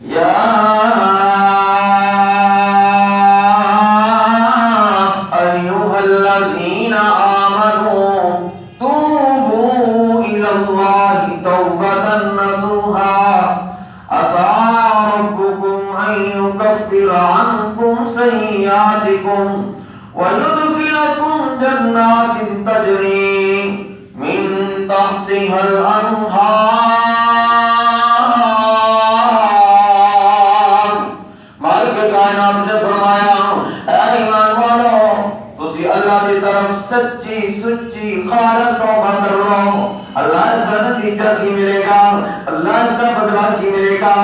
یا ایھا الذین آمنوا توبوا الی اللہ توبۃ نصوحا عسى ربكم ان يكفر عنكم سيئاتكم ويدخلكم جنات تجري من تحتها الانہار۔ مالک کائنات نے فرمایا اے ایمان والو تسی اللہ کی طرف سچی سچی خالص توبہ کر لو، اللہ اس کا نتیجہ کی ملے گا، اللہ اس کا بدلہ کی ملے گا۔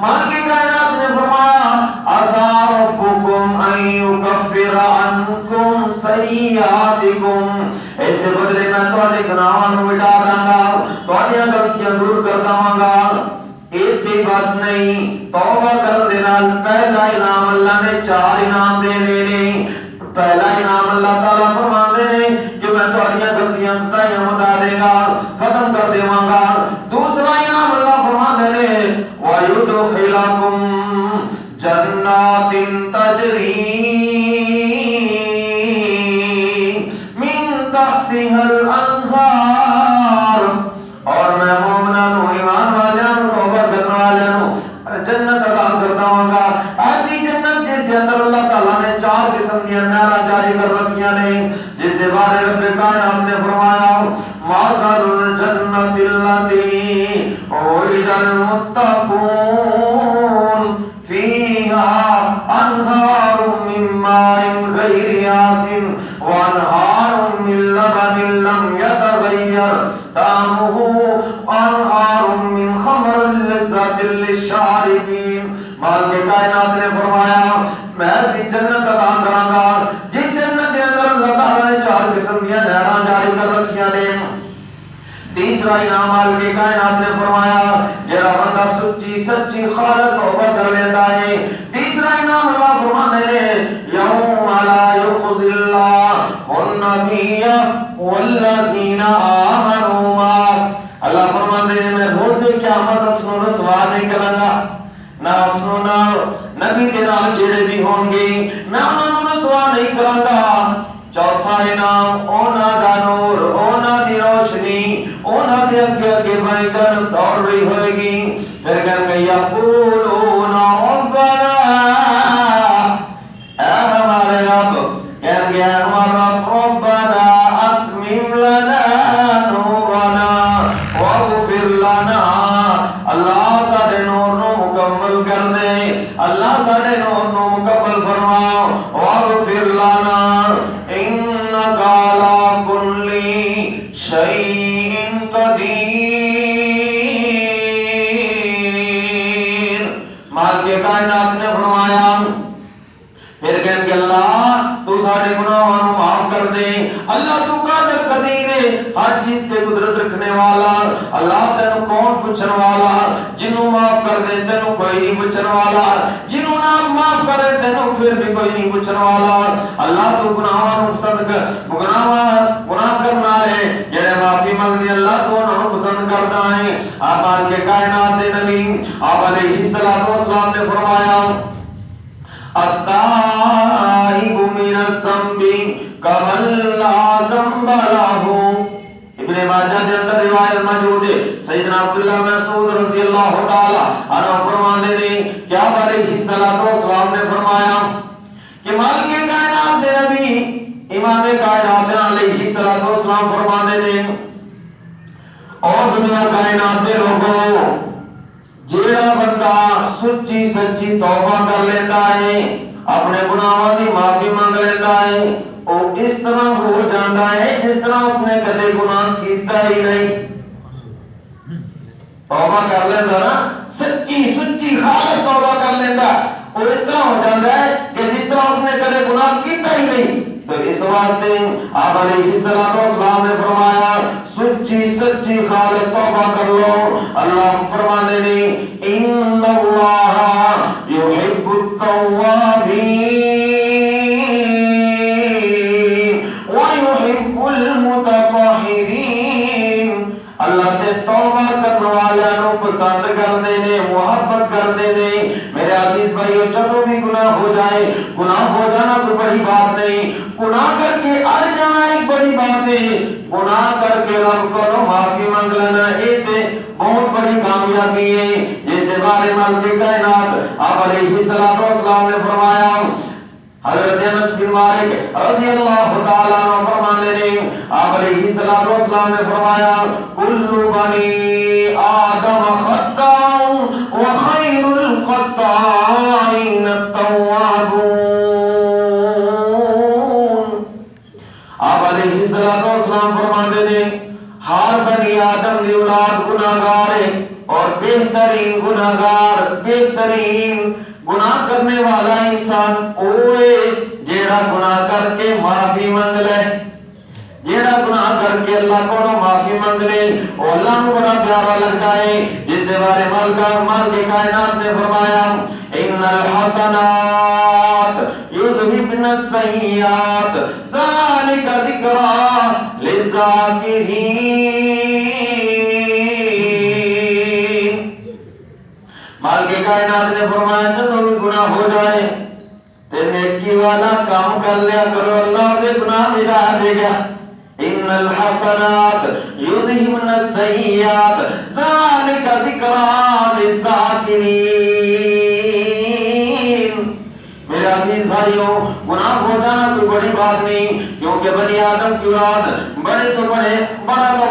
مالک کائنات نے فرمایا عسى ربكم ان يكفر عنكم سيئاتكم، اس کے بدلے میں تمہارے گناہوں کو مٹا دوں گا، تمہاری غلطیاں دور کر دوں گا۔ ایک بھی بس نہیں، توبہ کر دینا پہلا انعام اللہ نے 4 انعام دینے نے۔ پہلا انعام اللہ تعالیٰ فرماتے ہیں کہ میں تمہاری غلطیاں مٹا دے گا، ختم کر دے گا۔ دوسرا انعام اللہ فرماتے ہیں وَيُدْخِلَكُمْ جَنَّاتٍ تَجْرِي مِن تَحْتِهَا الْأَنْهَارُ، اور میں مومنانوں ایمان والوں توبہ کرنے والوں جنت عطا کرتا ہوں گا، ایسی جنت جس کے اندر اللہ تعالیٰ نے 4 قسم کی نہریں جاری کر رکھی ہیں، جس کے بارے رب کائنات نے فرمایا مَثَلُ الْجَنَّةِ الَّتِي وُعِدَ الْمُتَّقُونَ فِيهَا أَنْهَارٌ مِّن مَّاءٍ غَيْرِ آسِنٍ وَأَنْهَارٌ مِّن لَّبَنٍ لَّمْ يَتَغَيَّرْ طَعْمُهُ وَأَنْهَارٌ مِّن خَمْرٍ لَّذَّةٍ لِّلشَّارِبِينَ۔ مالک کائنات نے فرمایا میں ایسی جنت عطا کراں گا جس جنت کے اندر اللہ تعالیٰ نے 4 قسم کی نہریں جاری کر رکھی ہیں۔ تیسرا انعام مالک کائنات نے فرمایا جڑا بندہ سچی سچی خالص توبہ کر لیتا ہے، تیسرا انعام اللہ فرماتے ہیں یوم لا یخزی اللہ النبی والذین آمنوا معه، اللہ فرماتے ہیں میں روز قیامت اس کو رسوا نہیں کروں گا، نہ اس کو نہ نبی کے نال جڑے بھی ہوں گے میں انہاں نوں رسوا نہیں کروں گا۔ چوتھا انعام اونا دا نور، اونا دی روشنی، اونا دی اگے اگے بھائی جنت دوڑ رہی ہوئے گی، پھر کہیں گے یقولون ربنا، اے ہمارے رب، کہیں گے ہمارا ربنا اتمم لنا نورنا واغفر لنا، اللہ ساڈے نور نو مکمل کر دے، اللہ ساڈے نور نو مکمل فرما، واغفر لنا انک علی کل شیء قدیر۔ مالک کائنات نے فرمایا پھر کہیں گے اللہ تو سارے گناہوں کو معاف کر دے، اللہ تو قادر قدیر ہے، ہر چیز تے قدرت رکھنے والا، اللہ تینوں کون پوچھن والا، جنوں معاف کر دے تینوں کوئی نہیں پوچھن والا، جنوں نہ معاف کرے تینوں پھر بھی کوئی نہیں پوچھن والا، اللہ تو گناہوں کو پسند کر، گناہ کرنا ہے جڑے معافی مانگدے اللہ تو انہاں کو پسند کرتا ہے۔ آپ کے کائنات دے نبی آپ علیہ الصلوۃ والسلام نے فرمایا التائب من الذنب کمن لا ذنب له، ابن ماجہ کے اندر روایت موجود ہے، سیدنا عبداللہ مسعود رضی اللہ تعالی عنہ فرماتے ہیں کہ آپ علیہ الصلوۃ والسلام نے فرمایا کہ مالک کائنات دے نبی امام کائنات علیہ الصلوۃ والسلام فرماتے ہیں اور دنیا کائنات دے لوگوں جیڑا بندہ سچی سچی توبہ کر لیتا ہے، اپنے گناہوں کی معافی مانگ لیتا ہے، وہ اس طرح ہو جاتا ہے جس طرح اس نے کدے گناہ کیتا ہی نہیں۔ توبہ کر لیتا نا، سچی سچی خالص توبہ کر لیتا، وہ اس طرح ہو جاتا ہے کہ جس طرح اس نے کدے گناہ کیتا ہی نہیں۔ تو اس واسطے آپ علیہ الصلوۃ والسلام نے فرمایا سچی سچی خالص توبہ کر لو، اللہ فرماتے ہیں ان اللہ یحب التوابین ویحب المتطہرین، اللہ سے توبہ کرنے والوں کو پسند کرتے ہیں، محبت کرتے ہیں، عزیز بھائیو چلو بھی گناہ ہو جائے، گناہ ہو جانا تو بڑی بات نہیں، گناہ کر کے اڑ جانا ایک بڑی بات ہے، گناہ کر کے رب کو معافی مانگ لینا یہ بہت بڑی کامیابی ہے۔ جس کے بارے میں کائنات آپ علیہ الصلوۃ والسلام نے فرمایا، حضرت انس بن مالک رضی اللہ تعالیٰ عنہ فرماتے ہیں آپ علیہ الصلوۃ والسلام نے فرمایا کل بنی آدم خطاء وخیر الخطائین التوابون۔ آپ علیہ الصلوۃ والسلام فرماتے ہیں ہر بنی آدم کی اولاد گناہگار ہے اور بہترین گناہگار، بہترین گناہ کرنے والا انسان اوے جیڑا گناہ کر کے معافی مانگ لے، جیڑا گناہ کر کے اللہ کو معافی مانگ لے اور اللہ کو بڑا پیارا لگتا ہے۔ جس کے بارے مالک کائنات نے فرمایا ان الحسنات یذہبن السیئات ذالک ذکری للذاکرین۔ مالک کائنات نے فرمایا جب بھی گناہ ہو جائے تے نیکی والا کام کر لیا کرو، اللہ کے گناہ مٹا دے گا۔ ان الحسنات یذہبن السیئات ذالک ذکری للذاکرین۔ میرے عزیز بھائیوں گناہ ہو جانا کوئی بڑی بات نہیں، کیونکہ بنی آدم کی اولاد بڑا تو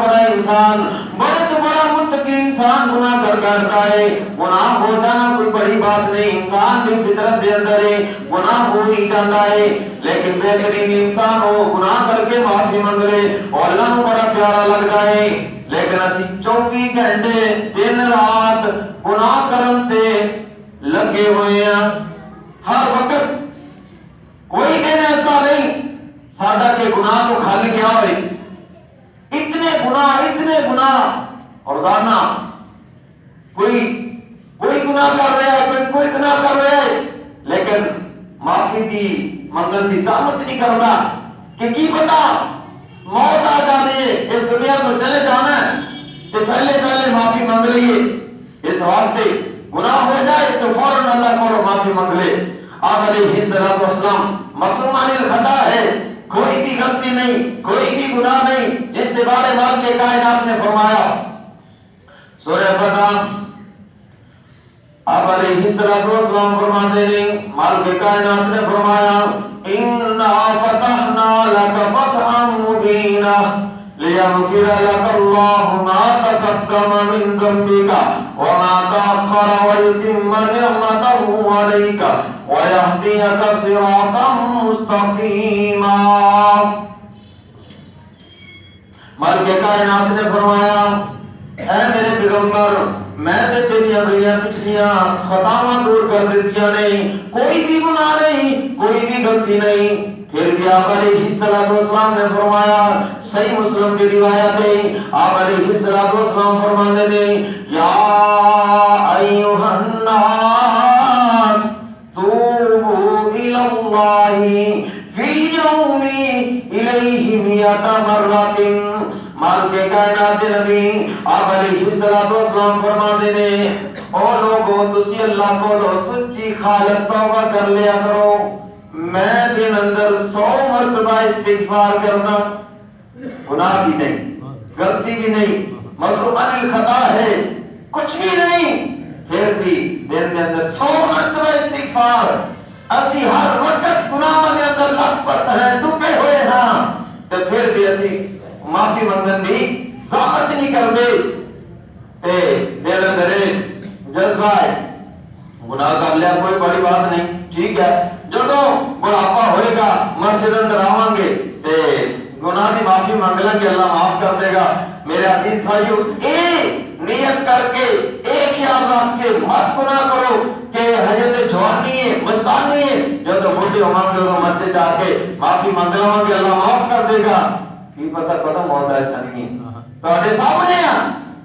بڑا انسان، بڑے تو بڑا متقی انسان گناہ کرتا ہے۔ گناہ ہو جانا کوئی بڑی بات نہیں، انسان کی فطرت کے اندر ہے گناہ ہو ہی جاتا ہے، لیکن بہترین انسان ہو گناہ کر کے معافی مانگ لے اور اللہ کو بڑا پیارا لگتا ہے۔ لیکن اسی 24 گھنٹے دن رات گناہ کرن تے لگے ہوئے ہیں، ہر وقت کوئی دن ایسا نہیں سادہ کے گناہ تو خالی کیا ہوئے، اتنے گناہ اور دانا کوئی گناہ کر رہا ہے، کوئی گناہ کر رہا ہے، لیکن معافی دی منگل کی زحمت نہیں کرتا کہ کی پتا موت آ جانے اس دنیا کو چلے جانا ہے تو پہلے معافی مانگ لیے، اس واسطے گناہ ہو جائے تو فوراً اللہ کو معافی مانگ لے۔ آپ علیہ الصلوۃ والسلام معصوم عن الخطا ہے، کوئی بھی غلطی نہیں، کوئی بھی گناہ نہیں، جس کے بارے مالک کے کائنات نے فرمایا سورہ فتح آپ علیہ الصلوۃ والسلام فرماتے ہیں مالک کے کائنات نے فرمایا انا فتحنا لک فتحا مبینا لیغفر لک اللہ ما تقدم من ذنبک وما تأخر ويتم نعمته عليك ويهديك صراطا مستقيما۔ مالک کائنات نے فرمایا اے میرے پیغمبر میں نے تیری اگلیاں پچھلیاں خطاواں دور کر دیتیاں نہیں، کوئی بھی گناہ نہیں، کوئی بھی غلطی نہیں۔ پھر بھی آپ علیہ الصلوۃ والسلام نے فرمایا صحیح مسلم کی روایت ہے آپ علیہ الصلوۃ والسلام فرماتے ہیں یا ایھا الناس توبوا الی اللہ فی اليوم الیہ مئۃ مرۃ۔ مالک کائنات نبی آپ علیہ الصلوۃ والسلام فرماتے ہیں او لوگو تسی اللہ کو سچی خالص توبہ کر لیا کرو، میں دن اندر 100 مرتبہ استغفار کرنا، گناہ بھی نہیں، غلطی بھی نہیں، معصوم عن الخطا ہے، کچھ بھی نہیں، پھر بھی دن کے اندر 100 مرتبہ استغفار، اسی ہر وقت گناہ کے اندر لگ پڑتا ہے، ڈوبے ہوئے ہیں، تو پھر بھی اسی معافی منگن دی زحمت نہیں کرتے تے دل اندر جذبہ ہے گناہ کر لیا کوئی بڑی بات نہیں، ٹھیک ہے جدو بڑھاپا ہوئے گا مسجد اندر آواں گے تے گناہ دی معافی مانگ لیں گے اللہ معاف کر دے گا۔ میرے عزیز بھائیو اے نیت کر کے ایک خیال رکھ کے مت گناہ کرو کہ حضرت جوانی ہے مستانی ہے جب بوڑھے ہوواں گے وہ مسجد جا کے معافی مانگ لواں گے اللہ معاف کر دے گا، کی پتہ ختم ہوتا ہے ایسا نہیں ہے تواڈے سامنے ہیں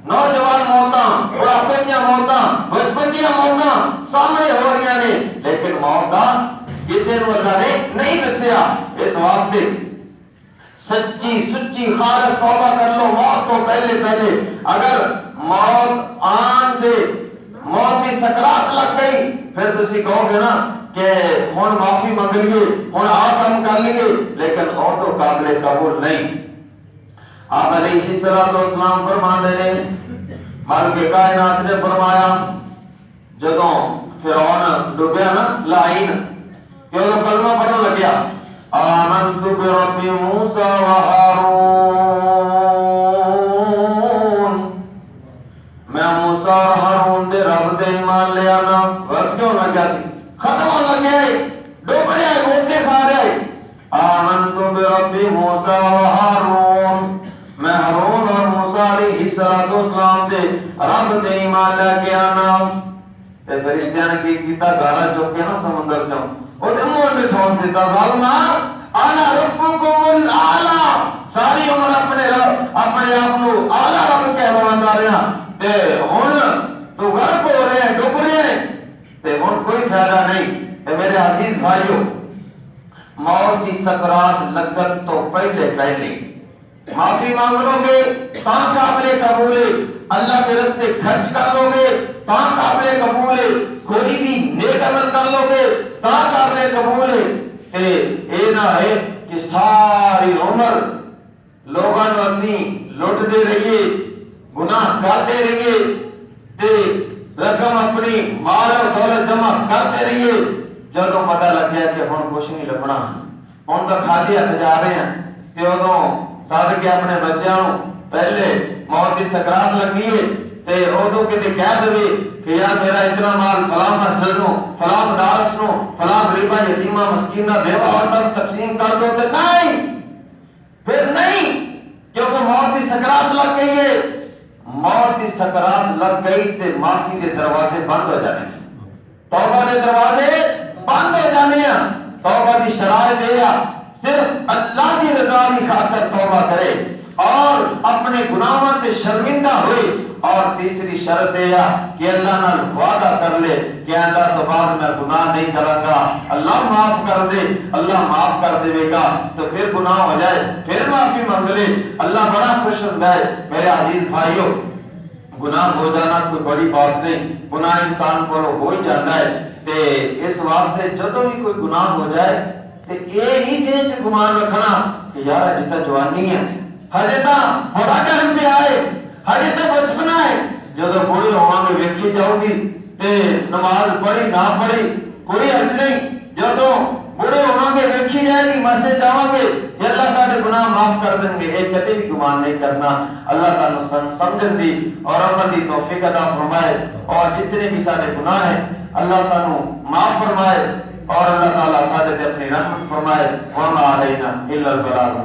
نوجوان موتاں بڑھاپے دیاں موتاں بچپن دیاں موتاں سامنے ہو رہی ہیں لیکن موت کا کسی کو اللہ نے نہیں دسیا، اس واسطے سچی سچی خالص توبہ کر لو موت تو پہلے اگر موت آن دے موت کی سکرات لگ گئی، پھر تسی کہو گے نا کہ ہن معافی منگ لیے، ہن آ کم کر لیے، لیکن اور تو قابل قبول نہیں۔ آپ علیہ السلام فرماندے نے، مالک کائنات نے فرمایا جدوں فرعون ڈوبیا نا لائن کہ وہ کلمہ پڑھن لگیا، آمنت برب موسیٰ و ہارون، میں موسیٰ اور ہارون دے رب دے ایمان لے آنا۔ وقت کیوں لگیا سی؟ ختم ہو لگیا ہے، ڈوب رہا ہے، روٹے کھا رہا ہے۔ آمنت برب موسیٰ و ہارون، میں ہارون اور موسیٰ علیہ السلام دے رب دے ایمان لے کے آنا۔ تے فرشتیاں نے کی کیتا، گالا چک کے نا سمندر چوں اور منہ میں ٹھونس دیتا، ظالما انا ربکم الاعلی، ساری عمر اپنے رب اپنے آپ کو اعلی رب کہلواتا رہا، تے ہن تو غرق ہو رہے ہیں، ڈوب رہے ہیں، تے ہن کوئی فائدہ نہیں۔ تے میرے عزیز بھائیو، موت کی سکرات لگن تو پہلے معافی مانگ لو گے تاں قابل قبول ہے، اللہ کے راستے خرچ کر لو گے تاں قابل قبول ہے، کوئی بھی نیک عمل کر لو گے تاں قابل قبول ہے۔ اے نہ ہے کہ ساری عمر لوگاں نوں اسی لٹتے رہیے، گناہ کرتے رہیے، تے رقم اپنی مال اور دولت جمع کرتے رہیے، جدوں پتہ لگ گیا کہ ہن کچھ نہیں لبنا، ہن تو خالی ہاتھ جا رہے ہیں، کہ ادوں سد کے اپنے بچیاں نوں پہلے موت کی سکرات لگی ہے تے ادوں کتے کہہ دے کہ یار میرا اتنا مال فلاں مسجد نوں، فلاں مدارس نوں، فلاں غریباں یتیماں مسکیناں بیوہ عورتاں تقسیم کر دو، تے نہیں، پھر نہیں، کیونکہ موت کی سکرات لگ گئی ہے۔ موت کی سکرات لگ گئی تے معافی کے دروازے بند ہو جانے ہیں، توبہ کے دروازے بند ہو جانے ہیں۔ توبہ کی شرائط یہ ہے صرف اللہ کی رضا کی خاطر توبہ کرے اور اپنے گناہوں سے شرمندہ ہوئے، اور تیسری شرط یہ ہے کہ اللہ نال وعدہ کر لے کہ اللہ تو بعد میں گناہ نہیں کروں گا، اللہ معاف کر دے، اللہ معاف کر دے گا، تو پھر گناہ ہو جائے پھر معافی مانگ لے، اللہ بڑا خوش ہوتا ہے۔ میرے عزیز بھائیو، گناہ ہو جانا کوئی بڑی بات نہیں، گناہ انسان کو ہو ہی جاتا ہے، تے اس واسطے جدوں بھی کوئی گناہ ہو جائے تے یہ نہیں ذہن چ گمان رکھنا کہ یار اجے تو جوانی ہے، ہجے تو بڑا ٹائم پہ آئے، ہجے تو بچپنا ہے، جدوں بوڑھے ہوواں گے ویکھی جاؤ گی تے نماز پڑھی نہ پڑھی کوئی حرج نہیں، جدوں بوڑھے ہوواں گے ویکھی جائے گی، مسجد جاواں گے کہ اللہ سارے گناہ معاف کر دیں گے، یہ کبھی بھی گمان نہیں کرنا۔ اللہ تعالیٰ سمجھن دی اور عمل دی توفیق عطا فرمائے، اور جتنے بھی سارے گناہ ہیں اللہ سانو معاف فرمائے، اور اللہ تعالیٰ سارے تے اپنی رحمت فرمائے۔ وما علینا الا البلاغ۔